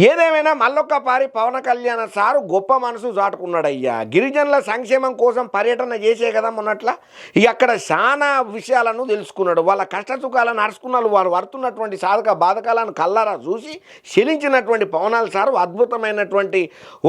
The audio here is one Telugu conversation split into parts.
ఏదేమైనా మల్లొక్కపారి పవన్ కళ్యాణ్ సారు గొప్ప మనసు చాటుకున్నాడయ్యా. గిరిజనుల సంక్షేమం కోసం పర్యటన చేసే కదా మొన్నట్ల అక్కడ చాలా విషయాలను తెలుసుకున్నాడు. వాళ్ళ కష్టసుఖాలను అరుచుకున్నాడు. వాళ్ళు పడుతున్నటువంటి సాధక బాధకాలను కల్లారా చూసి చెలించినటువంటి పవనాల్ సారు అద్భుతమైనటువంటి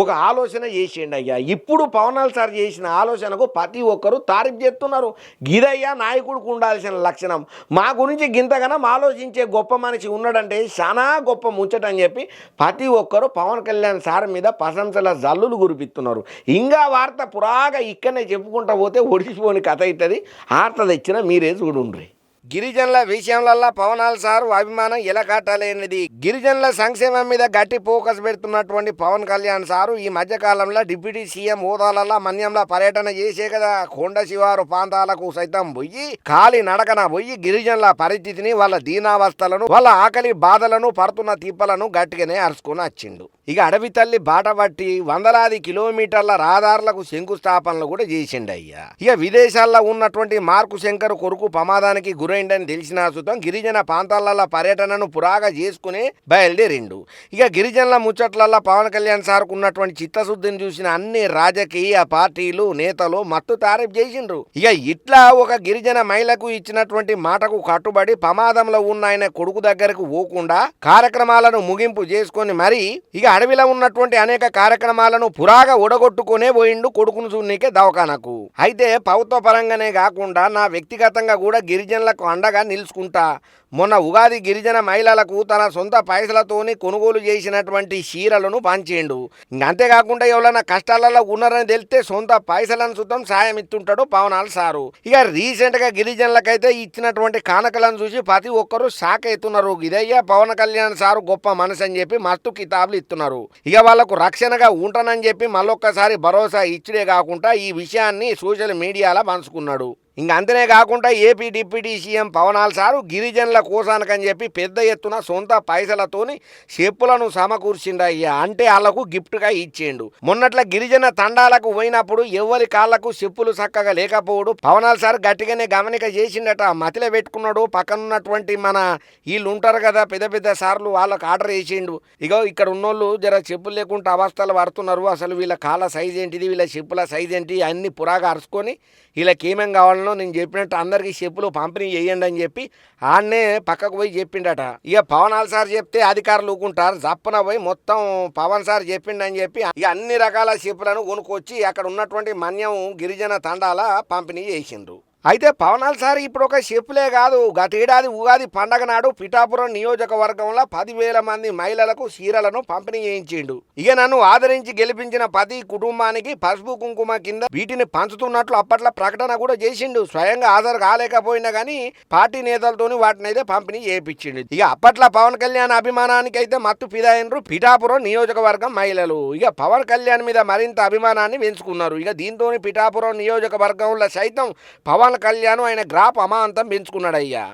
ఒక ఆలోచన చేసిండు అయ్యా. ఇప్పుడు పవనాల్ సార్ చేసిన ఆలోచనకు ప్రతి ఒక్కరు తారీఫ్ చేస్తున్నారు. గిదయ్యా నాయకుడికి ఉండాల్సిన లక్షణం. మా గురించి గింతగానం ఆలోచించే గొప్ప మనిషి ఉన్నాడంటే చాలా గొప్ప ముచ్చటని చెప్పి ప్రతి ఒక్కరు పవన్ కళ్యాణ్ సార్ మీద ప్రశంసల జల్లులు కురిపిస్తున్నారు. ఇంకా వార్త పురాగా ఇక్కడనే చెప్పుకుంటా పోతే ఒడిసిపోని కథ అవుతుంది. ఆర్త తెచ్చిన మీరే చూడుండ్రి. గిరిజనుల విషయంలో పవనాల్ సార్ అభిమానం ఎలా కాటాలనేది గిరిజనుల సంక్షేమం మీద గట్టి ఫోకస్ పెడుతున్నటువంటి పవన్ కళ్యాణ్ సారు ఈ మధ్యకాలంలో డిప్యూటీ సీఎం హోదాలలో మన్యంలో పర్యటన చేసే కదా. కొండ శివారు ప్రాంతాలకు సైతం పోయి ఖాళీ నడకన పోయి గిరిజనుల పరిస్థితిని, వాళ్ళ దీనావస్థలను, వాళ్ళ ఆకలి బాధలను, పడుతున్న తిప్పలను గట్టిగానే అరుచుకొని వచ్చిండు. అడవి తల్లి బాట పట్టి వందలాది కిలోమీటర్ల రహదారులకు శంకుస్థాపనలు కూడా చేసిండు అయ్యా. విదేశాల్లో ఉన్నటువంటి మార్కు శంకర్ కొడుకు ప్రమాదానికి గురైండని తెలిసిన సుతం గిరిజన ప్రాంతాలలో పర్యటనను పురాగా చేసుకుని బయలుదేరిండు. గిరిజనుల ముచ్చట్లలో పవన్ కళ్యాణ్ సార్కు ఉన్నటువంటి చిత్తశుద్ధిని చూసిన అన్ని రాజకీయ పార్టీలు నేతలు మత్తు తారీఫ్ చేసిండ్రు. ఇట్లా ఒక గిరిజన మహిళకు ఇచ్చినటువంటి మాటకు కట్టుబడి ప్రమాదంలో ఉన్న ఆయన కొడుకు దగ్గరకు పోకుండా కార్యక్రమాలను ముగింపు చేసుకొని మరి అడవిలో ఉన్నటువంటి అనేక కార్యక్రమాలను పురాగా ఒడగొట్టుకునే పోయిండు కొడుకును చూడనీకే దవాఖానకు. అయితే ప్రభుత్వ పరంగానే కాకుండా నా వ్యక్తిగతంగా కూడా గిరిజనులకు అండగా నిలుచుకుంటా. మొన్న ఉగాది గిరిజన మహిళలకు తన సొంత పైసలతోని కొనుగోలు చేసినటువంటి చీరలను పంచేయండు. అంతేకాకుండా ఎవరైనా కష్టాలలో ఉన్నారని తెలిస్తే సొంత పైసలను సుతం సాయం ఇస్తుంటాడు పవనాల్ సారు. రీసెంట్ గా గిరిజనులకైతే ఇచ్చినటువంటి కానుకలను చూసి ప్రతి ఒక్కరు షాక్ అవుతున్నారు. ఇదయ్యా పవన్ కళ్యాణ్ సారు గొప్ప మనసు అని చెప్పి మస్తు కితాబులు ఇస్తున్నారు. వాళ్ళకు రక్షణగా ఉంటానని చెప్పి మళ్ళొక్కసారి భరోసా ఇచ్చుడే కాకుండా ఈ విషయాన్ని సోషల్ మీడియాలో పంచుకున్నాడు. అంతనే కాకుండా ఏపీ డిప్యూటీ సీఎం పవనాల్ సారు గిరిజనుల కోసానికని చెప్పి పెద్ద ఎత్తున సొంత పైసలతోని చెప్పులను సమకూర్చిండయ్యా. అంటే వాళ్ళకు గిఫ్ట్గా ఇచ్చేండు. మొన్నట్ల గిరిజన తండాలకు పోయినప్పుడు ఎవరి కాళ్లకు చెప్పులు చక్కగా లేకపోవడు పవనాల్ సార్ గట్టిగానే గమనిక చేసిండట. మతిలో పెట్టుకున్నాడు. పక్కనున్నటువంటి మన వీళ్ళు ఉంటారు కదా పెద్ద పెద్ద సార్లు, వాళ్ళకు ఆర్డర్ చేసిండు. ఇక్కడ ఉన్నోళ్ళు జర చెప్పులు లేకుండా అవస్థలు పడుతున్నారు. అసలు వీళ్ళ కాళ్ళ సైజ్ ఏంటిది, వీళ్ళ చెప్పుల సైజ్ ఏంటి అన్ని పురాగా అరుచుకొని వీళ్ళకి ఏమేం కావాలనో నేను చెప్పినట్టు అందరికీ చెప్పులు పంపిణీ చేయండి అని చెప్పి ఆడనే పక్కకు పోయి చెప్పిండట. పవనాల్ సార్ చెప్తే అధికారులు ఊకుంటారు. జప్పన పోయి మొత్తం పవన్ సార్ చెప్పిండని చెప్పి అన్ని రకాల చెప్పులను కొనుక్కొచ్చి అక్కడ ఉన్నటువంటి మన్యం గిరిజన తండాల పంపిణీ చేసిండ్రు. అయితే పవనాల్ సార్ ఇప్పుడు ఒక చెప్పులే కాదు, గతేడాది ఉగాది పండగ నాడు పిఠాపురం నియోజకవర్గంలో 10,000 మంది మహిళలకు చీరలను పంపిణీ చేయించిండు. నన్ను ఆదరించి గెలిపించిన ప్రతి కుటుంబానికి పసుపు కుంకుమ కింద వీటిని పంచుతున్నట్లు అప్పట్లో ప్రకటన కూడా చేసిండు. స్వయంగా హాజరు కాలేకపోయినా కానీ పార్టీ నేతలతోని వాటిని అయితే పంపిణీ చేయించిండు. అప్పట్లో పవన్ కళ్యాణ్ అభిమానానికి అయితే మత్తు ఫిదాయినరు పిఠాపురం నియోజకవర్గం మహిళలు. పవన్ కళ్యాణ్ మీద మరింత అభిమానాన్ని పెంచుకున్నారు. దీంతో పిఠాపురం నియోజకవర్గంలో సైతం పవన్ కళ్యాణ్ ఆయన గ్రాఫ్ అమాంతం పెంచుకున్నాడయ్యా.